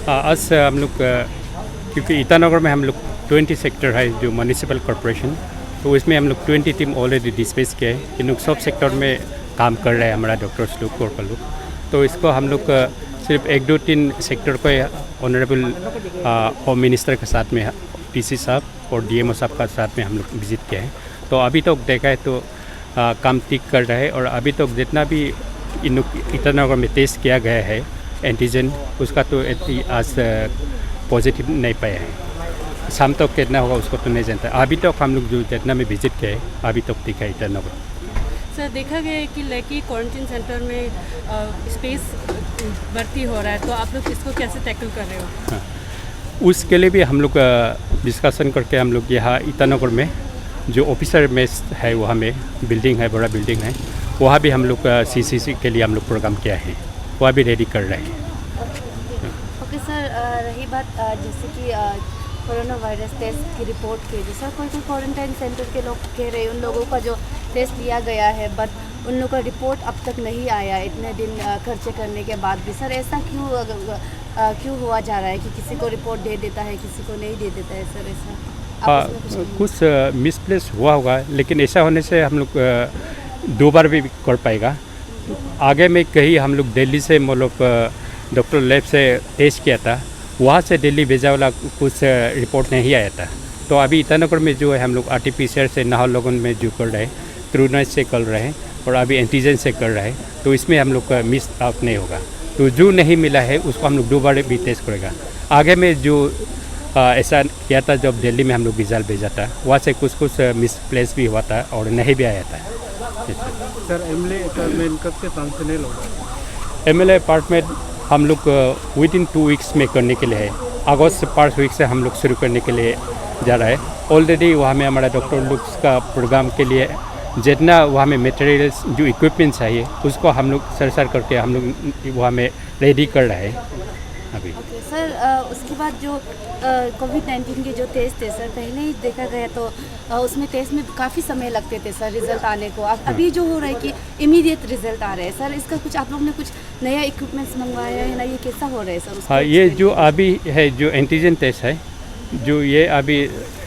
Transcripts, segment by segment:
आज हम लोग क्योंकि ईटानगर में हम लोग 20 सेक्टर है जो म्यूनिसिपल कॉरपोरेशन, तो इसमें हम लोग 20 टीम ऑलरेडी डिस्पैच किया है। इन लोग सब सेक्टर में काम कर रहे हैं हमारा डॉक्टर्स लोग और लोग। तो इसको हम लोग सिर्फ 1-2-3 सेक्टर को ऑनरेबल होम मिनिस्टर के साथ में पीसी साहब और डीएमओ साहब का साथ में हम लोग विजिट किया है। तो अभी तक देखा है तो काम ठीक कर रहा है और अभी तक जितना भी इन ईटानगर में टेस्ट किया गया है एंटीजन, उसका तो आज पॉजिटिव नहीं पाया है। शाम तक कितना होगा उसको तो नहीं जानता। अभी तक हम लोग जो जितना में विजिट किया है अभी तक दिखा है ईटानगर। सर, देखा गया है कि लेकी क्वारंटीन सेंटर में स्पेस भर्ती हो रहा है, तो आप लोग इसको कैसे टैकल कर रहे हो? हाँ, उसके लिए भी हम लोग डिस्कशन करके हम लोग यहाँ ईटानगर में जो ऑफिसर मेस है वहाँ में बिल्डिंग है, बड़ा बिल्डिंग है, वहाँ भी हम लोग सीसीसी के लिए हम लोग प्रोग्राम किया है, वहाँ भी रेडी कर रहे हैं। ओके सर, रही बात जैसे कि कोरोना वायरस टेस्ट की रिपोर्ट की, जैसा कोई क्वारंटाइन सेंटर के लोग कह रहे हैं उन लोगों का जो टेस्ट लिया गया है बट उन लोगों का रिपोर्ट अब तक नहीं आया इतने दिन खर्चे करने के बाद भी। सर, ऐसा क्यों हुआ जा रहा है कि किसी को रिपोर्ट दे देता है, किसी को नहीं दे देता है? सर, ऐसा कुछ मिसप्लेस हुआ होगा, लेकिन ऐसा होने से हम लोग 2 बार भी कर पाएगा। आगे में कहीं हम लोग दिल्ली से मतलब डॉक्टर लैब से टेस्ट किया था, वहाँ से दिल्ली भेजा वाला कुछ रिपोर्ट नहीं आया था। तो अभी ईटानगर में जो है हम लोग RT-PCR से नाहरलगुन में जो कर रहे हैं, ट्रूनेस से कर रहे हैं और अभी एंटीजन से कर रहे हैं, तो इसमें हम लोग का मिस आउट नहीं होगा। तो जो नहीं मिला है उसको हम लोग 2 बार भी टेस्ट करेगा। आगे में जो ऐसा किया था जब दिल्ली में हम लोग रिजल्ट भेजा था, वहाँ से कुछ मिसप्लेस भी हुआ था और नहीं भी आया था। सर, MLA अपार्टमेंट कब से फंक्शनल होगा? MLA अपार्टमेंट हम लोग विदिन 2 वीक्स में करने के लिए है। अगस्त से 1 वीक से हम लोग शुरू करने के लिए जा रहा है। ऑलरेडी वहाँ में हमारा डॉक्टर लुक्स का प्रोग्राम के लिए जितना वहाँ में मटेरियल्स जो इक्विपमेंट चाहिए उसको हम लोग सरसर करके हम लोग वहाँ में रेडी कर रहे हैं अभी। ओके सर, उसके बाद जो कोविड-19 के जो टेस्ट थे सर, पहले ही देखा गया तो उसमें टेस्ट में काफ़ी समय लगते थे सर रिज़ल्ट आने को। अभी जो हो रहा है कि इमीडिएट रिज़ल्ट आ रहे हैं सर, इसका कुछ आप लोग ने कुछ नया इक्विपमेंट्स मंगवाया है ना, ये कैसा हो रहा है सर? हाँ, ये जो अभी है जो एंटीजन टेस्ट है, जो ये अभी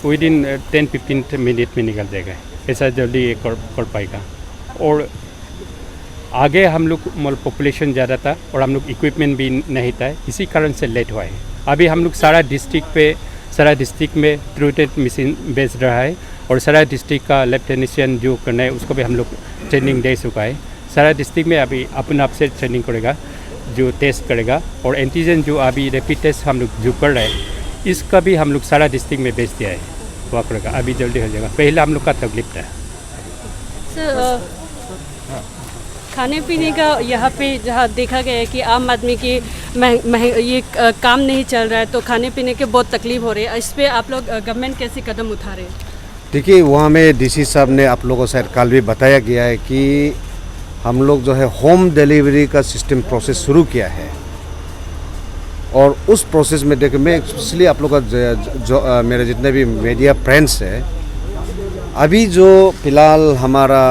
विदिन 10-15 मिनट में निकल जाएगा, ऐसा जल्दी ये कर पाएगा। और आगे हम लोग मतलब पॉपुलेशन ज़्यादा था और हम लोग इक्विपमेंट भी नहीं था, इसी कारण से लेट हुआ है। अभी हम लोग सारा डिस्ट्रिक्ट में थ्रूटेड मशीन बेच रहा है और सारा डिस्ट्रिक्ट का लैब टेक्नीशियन जो करना है उसको भी हम लोग ट्रेनिंग दे चुका है। सारा डिस्ट्रिक्ट में अभी अपने आप से ट्रेनिंग करेगा जो टेस्ट करेगा। और एंटीजन जो अभी रैपिड टेस्ट हम लोग जो कर रहे हैं, इसका भी हम लोग सारा डिस्ट्रिक्ट में बेच दिया है, हुआ करेगा, अभी जल्दी हो जाएगा। पहले हम लोग का तकलीफ था। सर, खाने पीने का यहाँ पे जहाँ देखा गया है कि आम आदमी की ये काम नहीं चल रहा है, तो खाने पीने के बहुत तकलीफ हो रही है। इस पर आप लोग गवर्नमेंट कैसे कदम उठा रहे हैं? देखिए, वहाँ में DC साहब ने आप लोगों से कल भी बताया गया है कि हम लोग जो है होम डिलीवरी का सिस्टम प्रोसेस शुरू किया है। और उस प्रोसेस में देखिए, मैं इसलिए आप लोग का जो मेरे जितने भी मीडिया फ्रेंड्स हैं, अभी जो फ़िलहाल हमारा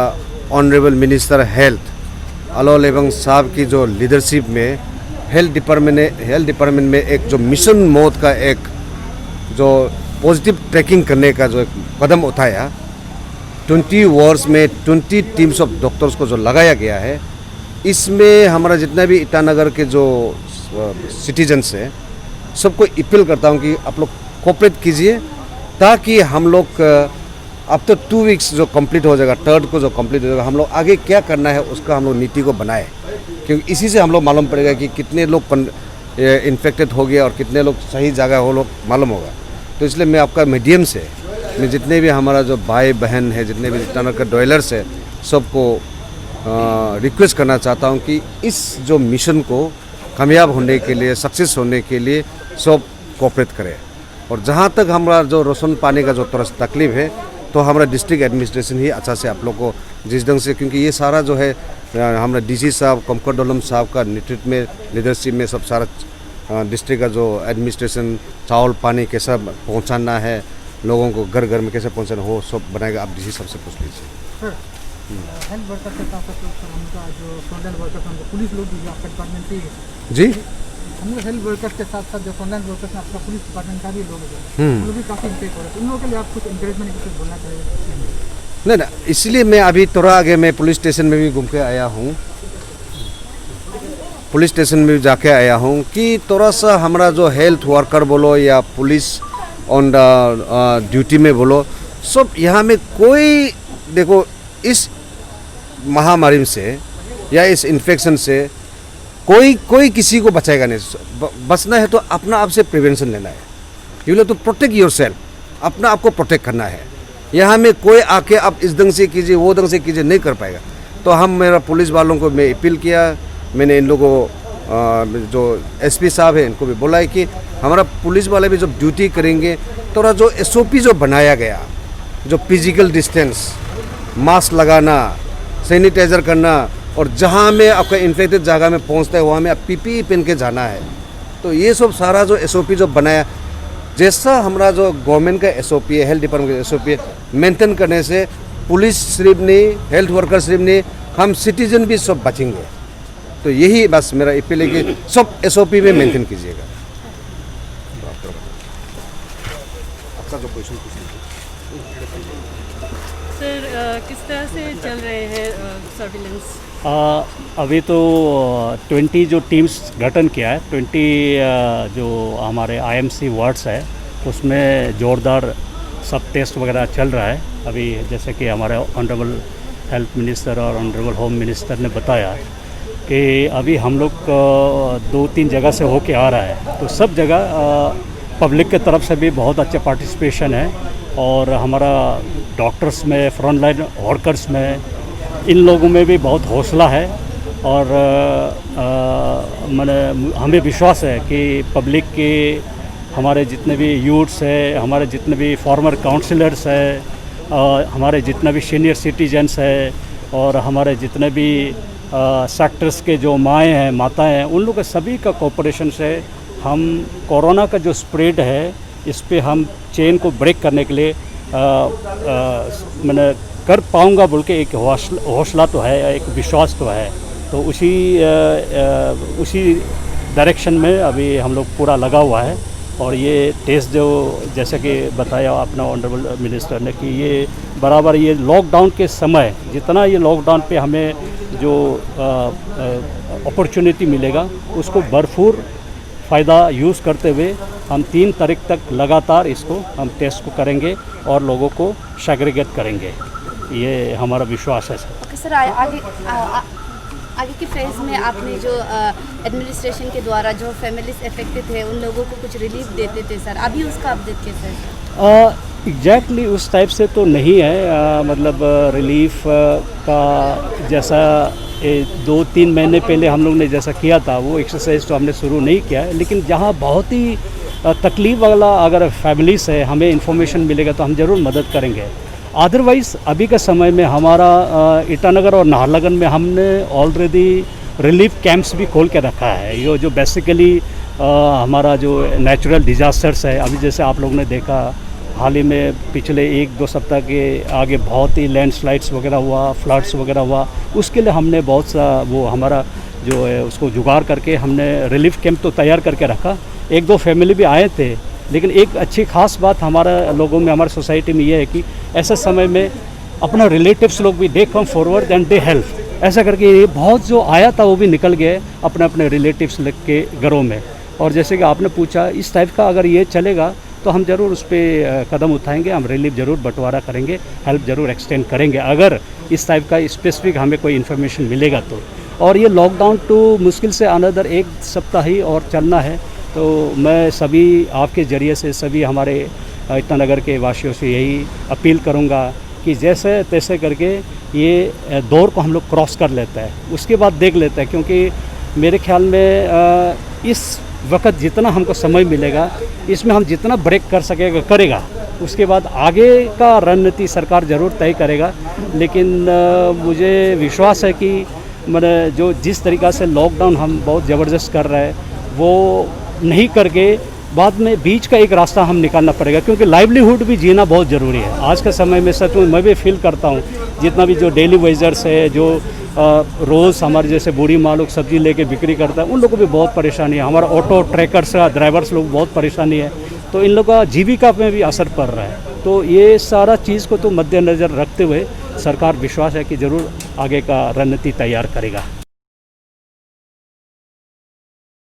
ऑनरेबल मिनिस्टर हेल्थ अलो लेबंग साहब की जो लीडरशिप में हेल्थ डिपार्टमेंट में एक जो मिशन मोड का एक जो पॉजिटिव ट्रैकिंग करने का जो एक कदम उठाया, 20 वर्ष में 20 टीम्स ऑफ डॉक्टर्स को जो लगाया गया है, इसमें हमारा जितना भी ईटानगर के जो सिटीजन्स हैं सबको अपील करता हूँ कि आप लोग कोऑपरेट कीजिए, ताकि हम लोग अब तो 2 वीक्स जो कंप्लीट हो जाएगा, 3rd को जो कंप्लीट हो जाएगा, हम लोग आगे क्या करना है उसका हम लोग नीति को बनाए, क्योंकि इसी से हम लोग मालूम पड़ेगा कि कितने लोग इन्फेक्टेड हो गए और कितने लोग सही जगह हो लोग मालूम होगा। तो इसलिए मैं आपका मीडियम से मैं जितने भी हमारा जो भाई बहन है, जितने भी ईटानगर के डॉयलर्स है, सबको रिक्वेस्ट करना चाहता हूँ कि इस जो मिशन को कामयाब होने के लिए, सक्सेस होने के लिए सब कोऑपरेट करें। और जहाँ तक हमारा जो राशन पानी का जो थोड़ा तकलीफ है, तो हमारा डिस्ट्रिक्ट एडमिनिस्ट्रेशन ही अच्छा से आप लोग को जिस ढंग से, क्योंकि ये सारा जो है हमारा DC साहब कंकरडोलम साहब का नेतृत्व में लीडरशिप में सब सारा डिस्ट्रिक्ट का जो एडमिनिस्ट्रेशन चावल पानी कैसा पहुंचाना है, लोगों को घर घर में कैसे पहुंचाना हो, सब बनाएगा। आप DC साहब से पूछ लीजिए। हेल्थ वर्कर के साथ उनका जो फ्रंटलाइन वर्कर उनको पुलिस लोग भी आपका डिपार्टमेंट से जी हम लोग हेल्थ वर्कर्स के साथ साथ जो फ्रंटलाइन वर्कर्स हैं, आपका पुलिस डिपार्टमेंट का भी लोग हैं, उन लोग भी काफ़ी इम्पेक्ट हो रहे हैं। उन लोगों के लिए आप कुछ इंकरेजमेंट कुछ बोलना चाहिए? नहीं, इसलिए मैं अभी थोड़ा आगे मैं पुलिस स्टेशन में भी घूम के आया हूँ, पुलिस स्टेशन में भी जाके आया हूँ कि थोड़ा सा हमारा जो हेल्थ वर्कर बोलो या पुलिस ऑन ड्यूटी में बोलो, सब यहाँ में कोई देखो इस महामारी से या इस इन्फेक्शन से कोई किसी को बचाएगा नहीं। बचना है तो अपना आप से प्रिवेंशन लेना है। You have to protect your self, अपना आप को प्रोटेक्ट करना है। यहाँ में कोई आके आप इस ढंग से कीजिए वो ढंग से कीजिए नहीं कर पाएगा। तो हम मेरा पुलिस वालों को मैं अपील किया, मैंने इन लोगों को जो एसपी साहब है इनको भी बोला है कि हमारा पुलिस वाले भी जब ड्यूटी करेंगे थोड़ा जो SOP जो बनाया गया, जो फिजिकल डिस्टेंस, मास्क लगाना, सैनिटाइज़र करना, और जहाँ में आपका इन्फेक्टेड जगह में पहुँचता है वहाँ में आप PPE पहन के जाना है। तो ये सब सारा जो SOP जो बनाया, जैसा हमारा जो गवर्नमेंट का SOP है, हेल्थ डिपार्टमेंट का SOP है, मेंटेन करने से पुलिस सिर्फ नहीं, हेल्थ वर्कर सिर्फ नहीं, हम सिटीजन भी सब बचेंगे। तो यही बस मेरा अपील है कि सब SOP में मेंटेन कीजिएगा। आपका जो क्वेश्चन सर किस तरह से चल रहे हैं सर्विलेंस? अभी तो 20 जो टीम्स गठन किया है, 20 जो हमारे IMC वार्ड्स है उसमें ज़ोरदार सब टेस्ट वगैरह चल रहा है। अभी जैसे कि हमारे ऑनरेबल हेल्थ मिनिस्टर और ऑनरेबल होम मिनिस्टर ने बताया कि अभी हम लोग 2-3 जगह से होके आ रहा है, तो सब जगह पब्लिक के तरफ से भी बहुत अच्छा पार्टिसिपेशन है और हमारा डॉक्टर्स में, फ्रंट लाइन वर्कर्स में, इन लोगों में भी बहुत हौसला है और मैंने हमें विश्वास है कि पब्लिक के हमारे जितने भी यूथ्स है, हमारे जितने भी फॉर्मर काउंसलर्स है, हमारे जितने भी सीनियर सिटीजन्स है और हमारे जितने भी सेक्टर्स के जो माएँ हैं, माताएं हैं, उन लोगों के सभी का कोऑपरेशन से हम कोरोना का जो स्प्रेड है इस पे हम चेन को ब्रेक करने के लिए मैंने कर पाऊंगा बोल के एक हौसला तो है, एक विश्वास तो है। तो उसी डायरेक्शन में अभी हम लोग पूरा लगा हुआ है और ये टेस्ट जो जैसे कि बताया अपना ऑनरेबल मिनिस्टर ने कि ये बराबर ये लॉकडाउन के समय जितना ये लॉकडाउन पे हमें जो अपॉर्चुनिटी मिलेगा उसको भरपूर फ़ायदा यूज़ करते हुए हम 3 तारीख तक लगातार इसको हम टेस्ट को करेंगे और लोगों को सेग्रीगेट करेंगे, ये हमारा विश्वास है सर। ओके सर, आगे की फेज़ में आपने जो एडमिनिस्ट्रेशन के द्वारा जो फैमिलीज अफेक्टेड थे उन लोगों को कुछ रिलीफ देते थे सर, अभी उसका अपडेट कैसा है? एग्जैक्टली उस टाइप से तो नहीं है, मतलब रिलीफ का जैसा 2-3 महीने पहले हम लोग ने जैसा किया था वो एक्सरसाइज तो हमने शुरू नहीं किया है, लेकिन जहाँ बहुत ही तकलीफ़ वाला अगर फैमिलीज है हमें इन्फॉर्मेशन मिलेगा तो हम ज़रूर मदद करेंगे। अदरवाइज़ अभी के समय में हमारा ईटानगर और नाहरलगुन में हमने ऑलरेडी रिलीफ कैंप्स भी खोल के रखा है। ये जो बेसिकली हमारा जो नेचुरल डिज़ास्टर्स है, अभी जैसे आप लोगों ने देखा हाल ही में पिछले 1-2 सप्ताह के आगे बहुत ही लैंडस्लाइड्स वगैरह हुआ, फ्लड्स वगैरह हुआ, उसके लिए हमने बहुत सा वो हमारा जो है उसको जुगाड़ करके हमने रिलीफ कैंप तो तैयार करके रखा। 1-2 फैमिली भी आए थे, लेकिन एक अच्छी खास बात हमारा लोगों में, हमारे सोसाइटी में ये है कि ऐसे समय में अपना रिलेटिव्स लोग भी they come forward and they help, ऐसा करके ये बहुत जो आया था वो भी निकल गए अपने अपने रिलेटिव्स के घरों में। और जैसे कि आपने पूछा इस टाइप का अगर ये चलेगा तो हम ज़रूर उस पर कदम उठाएंगे, हम रिलीफ ज़रूर बंटवारा करेंगे, हेल्प ज़रूर एक्सटेंड करेंगे अगर इस टाइप का स्पेसिफिक हमें कोई इन्फॉर्मेशन मिलेगा तो। और ये लॉकडाउन तो मुश्किल से अनदर 1 सप्ताह ही और चलना है, तो मैं सभी आपके ज़रिए से सभी हमारे ईटानगर के वासियों से यही अपील करूँगा कि जैसे तैसे करके ये दौर को हम लोग क्रॉस कर लेते हैं, उसके बाद देख लेते हैं, क्योंकि मेरे ख्याल में इस वक्त जितना हमको समय मिलेगा इसमें हम जितना ब्रेक कर सकेगा करेगा, उसके बाद आगे का रणनीति सरकार ज़रूर तय करेगा। लेकिन मुझे विश्वास है कि मैंने जो जिस तरीक़ा से लॉकडाउन हम बहुत ज़बरदस्त कर रहे हैं वो नहीं करके बाद में बीच का एक रास्ता हम निकालना पड़ेगा, क्योंकि लाइवलीहुड भी जीना बहुत ज़रूरी है आज के समय में। सच में मैं भी फील करता हूँ जितना भी जो डेली वेजर्स है, जो रोज़ हमारे जैसे बूढ़ी माँ लोग सब्जी लेके बिक्री करता है, उन लोगों को भी बहुत परेशानी है। हमारा ऑटो ट्रैकर्स का ड्राइवर्स लोग बहुत परेशानी है, तो इन लोगों का जीविका में भी असर पड़ रहा है। तो ये सारा चीज़ को तो मद्देनज़र रखते हुए सरकार विश्वास है कि ज़रूर आगे का रणनीति तैयार करेगा।